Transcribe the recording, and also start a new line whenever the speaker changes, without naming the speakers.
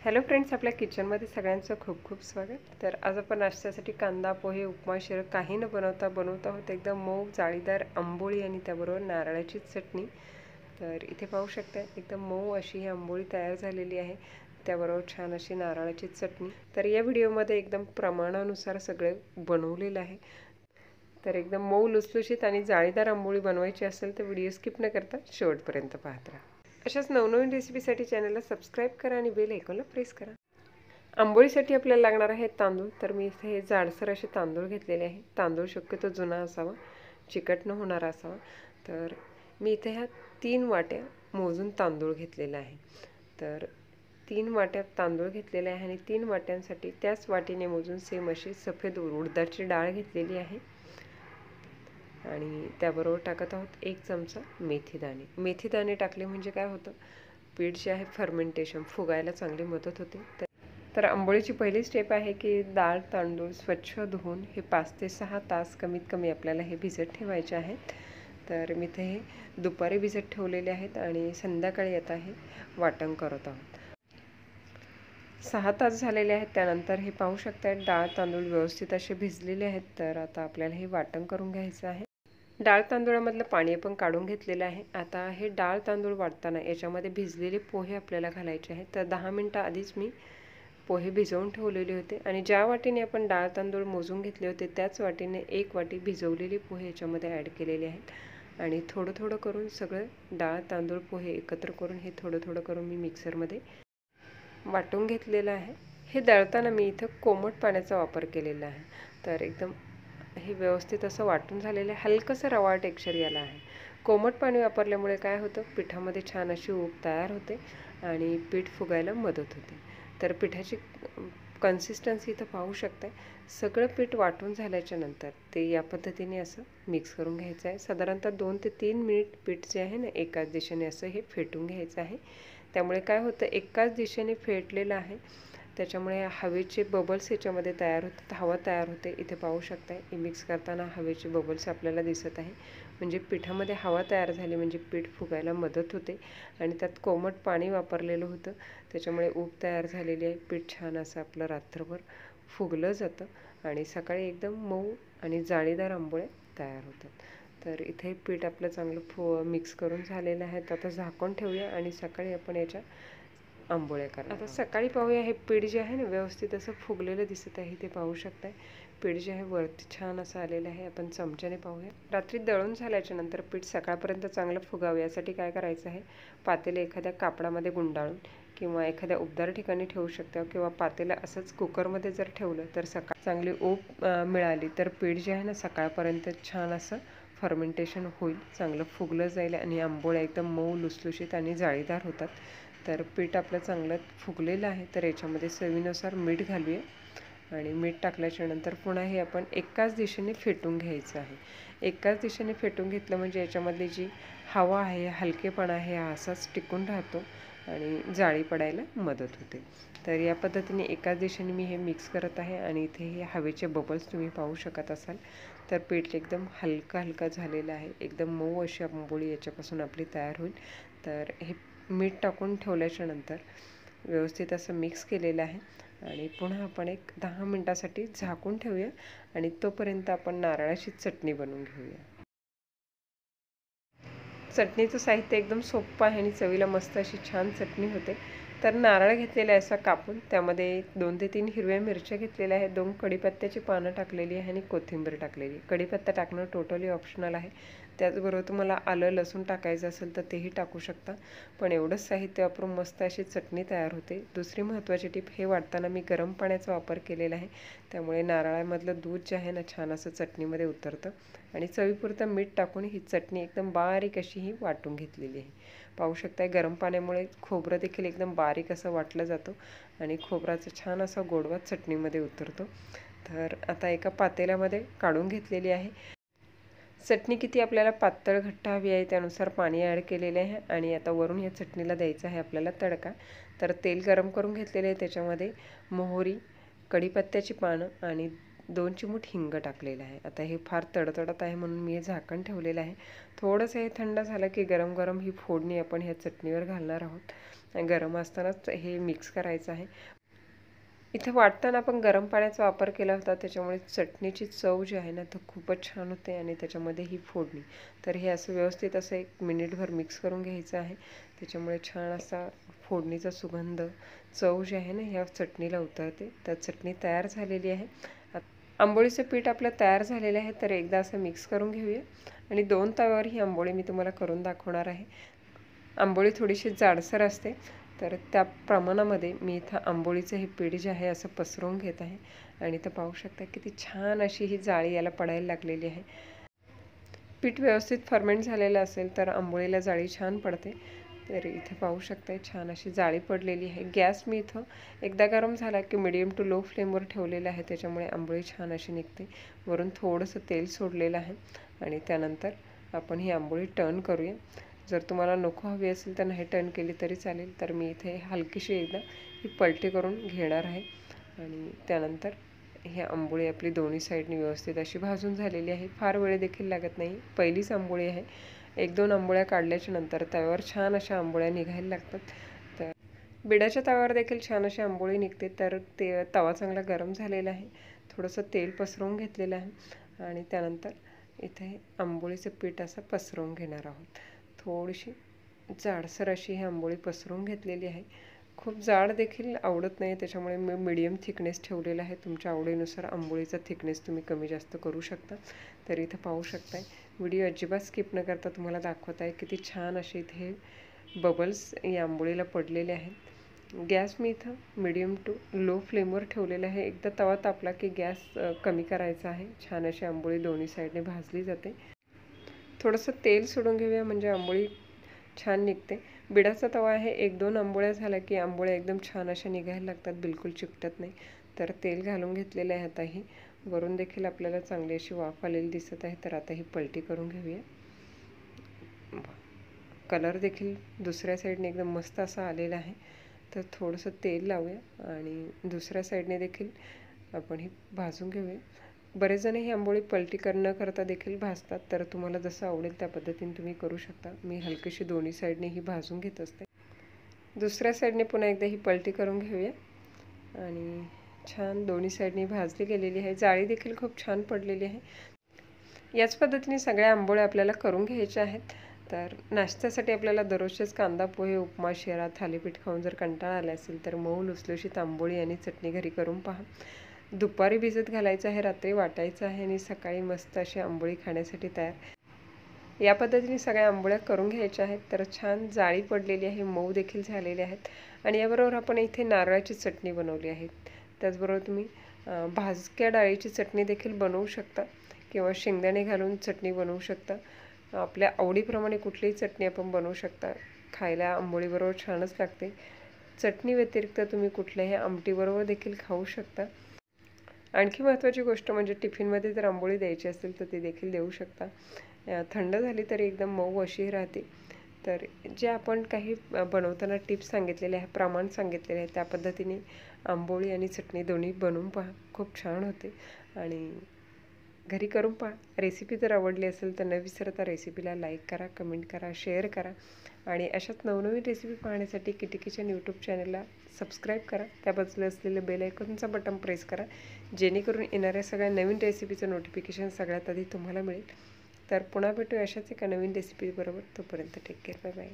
Hello friends, आपल्या किचनमध्ये सगळ्यांचं खूप खूप स्वागत। तर आज आपण नाश्त्यासाठी कांदा पोहे उपमा शिरा काही न बनवता आहोत एकदम मऊ जाळीदार आंबोळी आणि त्याबरोबर नारळाची चटणी। तर इथे पाहू शकता एकदम मऊ अशी ही आंबोळी तयार झालेली आहे, त्याबरोबर छान अशी नारळाची चटणी। तर या व्हिडिओमध्ये एकदम प्रमाणानुसार सगळे बनवलेलं आहे। तर एकदम मऊ लुसलुशीत आणि जाळीदार आंबोळी बनवायची असेल तर व्हिडिओ स्किप न करता शेवटपर्यंत पाहत राहा। अशाच नवनवीन रेसिपीसाठी चॅनलला सबस्क्राईब करा आणि बेल आयकॉनला प्रेस करा। आंबोळीसाठी आपल्याला लागणार आहे तांदूळ। तर मी इथे जाडसर असे तांदूळ घेतलेले आहे। तांदूळ शक्यतो जुना असावा, चिकट न होणारा असावा। तर मी इथे ह्या 3 वाट्या मोजून तांदूळ घेतलेला आहे। तर 3 वाट्या तांदूळ घेतलेले आहे आणि 3 वाट्यांसाठी त्याच वाटीने मोजून सेम अशी सफेद उडदाची डाळ घेतलेली आहे आणि त्याबरोबर टाकत आहोत 1 चमचा मेथीदाणे। मेथीदाणे टाकले म्हणजे काय होतं, पीठ जे आहे फर्मेंटेशन फुगायला चांगली मदत होते। तर आंबोळीची पहिली स्टेप आहे की डाळ तांदूळ स्वच्छ धुवून हे 5 ते 6 तास कमीत कमी आपल्याला हे भिजत ठेवायचे आहेत। तर मी ते दुपारी भिजत ठेवलेले आहेत आणि संध्याकाळी आता हे वाटण करत आहोत। 6 तास झालेले आहेत। त्यानंतर हे पाहू शकता डाळ तांदूळ व्यवस्थित असे भिजलेले आहेत। तर आता आपल्याला हे वाटण करून घ्यायचं आहे। डाळ तांदूळामधलं पाणी आपण काढून घेतलेलं आहे। आता हे डाळ तांदूळ वाटताना याच्यामध्ये भिजलेले पोहे आपल्याला घालायचे आहेत। तर 10 मिनिटं आधीच मी पोहे भिजवून ठेवलेले होते आणि ज्या वाटीने आपण डाळ तांदूळ मोजून घेतले होते त्याच वाटीने 1 वाटी भिजवलेले पोहे याच्यामध्ये ॲड केलेले आहेत आणि थोडं थोडं करून सगळं डाळ तांदूळ पोहे एकत्र करून हे थोडं थोडं करून मी मिक्सरमध्ये वाटून घेतलेलं आहे। हे दळताना मी इथं कोमट पाण्याचा वापर केलेला आहे। तर एकदम हे व्यवस्थित असं वाटून झालेलं आहे। हलकंसं रवाळ टेक्स्चर याला आहे। कोमट पाणी वापरल्यामुळे काय होतं, पिठामध्ये छान अशी ऊब तयार होते आणि पीठ फुगायला मदत होते। तर पिठाची कन्सिस्टन्सी इथं पाहू शकताय। सगळं पीठ वाटून झाल्याच्या नंतर ते या पद्धतीने असं मिक्स करून घ्यायचं आहे। साधारणतः 2 ते 3 मिनिट पीठ जे आहे ना एकाच दिशेने असं हे फेटून घ्यायचं आहे। त्यामुळे काय होतं, एकाच दिशेने फेटलेलं आहे त्याच्यामुळे हवेचे बबल्स याच्यामध्ये तयार होतात, हवा तयार होते। इथे पाहू शकताय हे मिक्स करताना हवेचे बबल्स आपल्याला दिसत आहे, म्हणजे पिठामध्ये हवा तयार झाली म्हणजे पीठ फुगायला मदत होते आणि त्यात कोमट पाणी वापरलेलं होतं त्याच्यामुळे ऊब तयार झालेली आहे। पीठ छान असं आपलं रात्रभर फुगलं जातं आणि सकाळी एकदम मऊ आणि जाळीदार आंबोळ्या तयार होतात। तर इथे पीठ आपलं चांगलं मिक्स करून झालेलं आहे। आता झाकून ठेवूया आणि सकाळी आपण याच्या आंबोळ्या करणार। आता सकाळी पाहूया हे पीठ जे आहे ना व्यवस्थित असं फुगलेलं दिसत आहे। ते पाहू शकताय पीठ जे आहे वरती छान असं आलेलं आहे। आपण चमच्याने पाहूया। रात्री दळून झाल्याच्या नंतर पीठ सकाळपर्यंत चांगलं फुगावं यासाठी काय करायचं आहे, पातेलं एखाद्या कापडामध्ये गुंडाळून किंवा एखाद्या उबदार ठिकाणी ठेवू शकता किंवा पातेलं असंच कुकरमध्ये जर ठेवलं तर सकाळ चांगली ऊब मिळाली तर पीठ जे आहे ना सकाळपर्यंत छान असं फर्मेंटेशन होईल, चांगलं फुगलं जाईल आणि आंबोळ्या एकदम मऊ लुसलुशीत आणि जाळीदार होतात। तर पीठ आपलं चांगलं फुगलेलं आहे। तर याच्यामध्ये चवीनुसार मीठ घालूया आणि मीठ टाकल्याच्या नंतर पुन्हा हे आपण एकाच दिशेने फेटून घ्यायचं आहे। एकाच दिशेने फेटून घेतलं म्हणजे याच्यामधली जी हवा आहे, हलकेपणा आहे हा असाच टिकून राहतो आणि जाळी पडायला मदत होते। तर या पद्धतीने एकाच दिशेने मी हे मिक्स करत आहे आणि इथे हे हवेचे बबल्स तुम्ही पाहू शकत असाल। तर पीठ एकदम हलका झालेलं आहे, एकदम मऊ अशी आंबोळी याच्यापासून आपली तयार होईल। तर हे मीठ टाकून ठेवल्याच्या नंतर व्यवस्थित असं मिक्स केलेलं आहे आणि पुन्हा आपण एक 10 मिनिटासाठी झाकून ठेवूया आणि तोपर्यंत आपण नारळाची चटणी बनवून घेऊया। चटणीचं साहित्य एकदम सोपं आहे आणि चवीला मस्त अशी छान चटणी होते। तर नारळ घेतलेला आहे असा कापून, त्यामध्ये 2 ते 3 हिरव्या मिरच्या घेतलेल्या आहेत, 2 कढीपत्त्याची पानं टाकलेली आहे आणि कोथिंबीर टाकलेली। कढीपत्ता टाकणं टोटली ऑप्शनल आहे। त्याचबरोबर तुम्हाला आलं लसूण टाकायचं असेल तर तेही टाकू शकता, पण एवढंच साहित्य वापरून मस्त अशी चटणी तयार होते। दुसरी महत्त्वाची टिप, हे वाटताना मी गरम पाण्याचा वापर केलेला आहे, त्यामुळे नारळामधलं दूध जे आहे ना छान असं चटणीमध्ये उतरतं आणि चवीपुरतं मीठ टाकून ही चटणी एकदम बारीक अशी ही वाटून घेतलेली आहे। पाहू शकताय गरम पाण्यामुळे खोबरं देखील एकदम बारीक असं वाटलं जातं आणि खोबराचा छान असा गोडवा चटणीमध्ये उतरतो। तर आता एका पातेल्यामध्ये काढून घेतलेली आहे। चटणी किती आपल्याला पातळ घट्ट हवी आहे त्यानुसार पाणी ॲड केलेले आहे आणि आता वरून या चटणीला द्यायचा आहे आपल्याला तडका। तर तेल गरम करून घेतलेले आहे, त्याच्यामध्ये मोहरी, कढीपत्त्याची पानं आणि 2 चिमूट हिंग टाकलेलं आहे। आता हे फार तडतडत आहे म्हणून मी हे झाकण ठेवलेलं आहे। थोडंसं हे थंड झालं की गरम गरम ही फोडणी आपण ह्या चटणीवर घालणार आहोत गरम असतानाच हे मिक्स करायचं आहे. इथे वाटताना आपण गरम पाण्याचा वापर केला होता, त्याच्यामुळे चटणीची चव जी आहे ना तर खूपच छान होते आणि त्याच्यामध्ये ही फोडणी. तर हे असं व्यवस्थित असं 1 मिनिटभर मिक्स करून घ्यायचं आहे. त्याच्यामुळे छान असा फोडणीचा सुगंध, चव जी आहे ना ह्या चटणीला उतरते. तर चटणी तयार झालेली आहे. आंबोळीचं पीठ आपलं तयार झालेलं आहे. तर एकदा असं मिक्स करून घेऊया आणि 2 तव्यावर ही आंबोळी मी तुम्हाला करून दाखवणार आहे. आंबोळी थोडीशी जाडसर असते, तर त्या प्रमाणामध्ये मी इथं आंबोळीचं हे पीठ जे आहे असं पसरवून घेत आहे आणि इथं पाहू शकता किती छान अशी ही जाळी याला पडायला लागलेली आहे. पीठ व्यवस्थित फर्मेंट झालेलं असेल तर आंबोळीला जाळी छान पडते. तर इथे पाहू शकता छान अशी जाळी पडलेली आहे. गॅस मी इथं एकदा गरम झाला की मीडियम टू लो फ्लेमवर ठेवलेलं आहे, त्याच्यामुळे आंबोळी छान अशी निघते. वरून थोडंसं तेल सोडलेलं आहे आणि त्यानंतर आपण ही आंबोळी टर्न करूया. जर तुम्हाला नको हवी असेल तर नाही टर्न केली तरी चालेल. तर मी इथे हलकीशी एकदा ही पलटी करून घेणार आहे आणि त्यानंतर ही आंबोळी आपली दोन्ही साईडनी व्यवस्थित अशी भाजून झालेली आहे. फार वेळ देखील लागत नाही, पहिलीच आंबोळी आहे. 1-2 आंबोळ्या काढल्याच्या नंतर तव्यावर छान अशा आंबोळ्या निघायला लागतात. तर बिडाच्या तव्यावर देखील छान अशी आंबोळी निघते. तर ते तवा चांगला गरम झालेला आहे, थोडंसं तेल पसरवून घेतलेलं आहे आणि त्यानंतर इथे आंबोळीचं पीठ असं पसरवून घेणार आहोत. थोडीशी जाडसर अशी ही आंबोळी पसरवून घेतलेली आहे. खूप जाड देखील आवडत नाही, त्याच्यामुळे मी मीडियम थिकनेस ठेवलेला आहे. तुमच्या आवडीनुसार आंबोळीचा थिकनेस तुम्ही कमी जास्त करू शकता. तर इथं पाहू शकताय, व्हिडिओ अजिबात स्किप न करता तुम्हाला दाखवत आहे किती छान असे इथे बबल्स या आंबोळीला पडलेले आहेत. गॅस मी इथं मीडियम टू लो फ्लेमवर ठेवलेला आहे. एकदा तवा तापला की गॅस कमी करायचा आहे. छान अशी आंबोळी दोन्ही साईडने भाजली जाते. थोडंसं तेल सोडून घेऊया म्हणजे आंबोळी छान निघते. बिडाचा तवा आहे, 1-2 आंबोळ्या झाल्या की आंबोळ्या एकदम छान अशा निघायला लागतात, बिलकुल चिकटत नाही. तर तेल घालून घेतलेलं आहे. आता ही वरून देखील आपल्याला चांगली अशी वाफ आलेली दिसत आहे. तर आता ही पलटी करून घेऊया. कलर देखील दुसऱ्या साईडने एकदम मस्त असा आलेला आहे. तर थोडंसं तेल लावूया आणि दुसऱ्या साईडने देखील आपण ही भाजून घेऊया. बरेच जण ही आंबोळी पलटी न करता देखील भाजतात, तर तुम्हाला जसं आवडेल त्या पद्धतीने तुम्ही करू शकता. मी हलकीशी दोन्ही साईडने ही भाजून घेत असते. दुसऱ्या साईडने पुन्हा एकदा ही पलटी करून घेऊया आणि छान दोन्ही साईडने भाजली गेलेली आहे. जाळी देखील खूप छान पडलेली आहे. याच पद्धतीने सगळ्या आंबोळ्या आपल्याला करून घ्यायच्या आहेत. तर नाश्त्यासाठी आपल्याला दररोजचेच कांदा पोहे, उपमा, शिरा, थालीपीठ खाऊन जर कंटाळा आला असेल तर मऊ लुसलुशीत आंबोळी आणि चटणी घरी करून पहा. दुपारी भिजत घालायचं आहे, रात्री वाटायचं आहे आणि सकाळी मस्त अशी आंबोळी खाण्यासाठी तयार. या पद्धतीने सगळ्या आंबोळ्या करून घ्यायच्या आहेत. तर छान जाळी पडलेली आहे, मऊ देखील झालेले आहेत आणि याबरोबर आपण इथे नारळाची चटणी बनवली आहे. त्याचबरोबर तुम्ही भाजक्या डाळीची चटणी देखील बनवू शकता किंवा शेंगदाणे घालून चटणी बनवू शकता. आपल्या आवडीप्रमाणे कुठलीही चटणी आपण बनवू शकता. खायला आंबोळीबरोबर छानच लागते. चटणी व्यतिरिक्त तुम्ही कुठल्याही आमटीबरोबर देखील खाऊ शकता. आणखी महत्त्वाची गोष्ट म्हणजे टिफिनमध्ये जर आंबोळी द्यायची असेल तर ती देखील देऊ शकता. थंड झाली तरी एकदम मऊ अशी राहते. तर जे आपण काही बनवताना टिप्स सांगितलेले आहे, प्रमाण सांगितलेले आहे, त्या पद्धतीने आंबोळी आणि चटणी दोन्ही बनवून पहा, खूप छान होते आणि घरी करून पहा. रेसिपी जर आवडली असेल तर न विसरता रेसिपीला लाईक करा, कमेंट करा, शेअर करा आणि अशाच नवनवीन रेसिपी पाहण्यासाठी किटी किचन यूट्यूब चॅनलला सबस्क्राईब करा. त्या बाजूला असलेलं बेल आयकॉनचं बटन प्रेस करा, जेणेकरून येणाऱ्या सगळ्या नवीन रेसिपीचं नोटिफिकेशन सगळ्यात आधी तुम्हाला मिळेल. तर पुन्हा भेटूया अशाच एका नवीन रेसिपीबरोबर. तोपर्यंत टेक केअर, बाय बाय.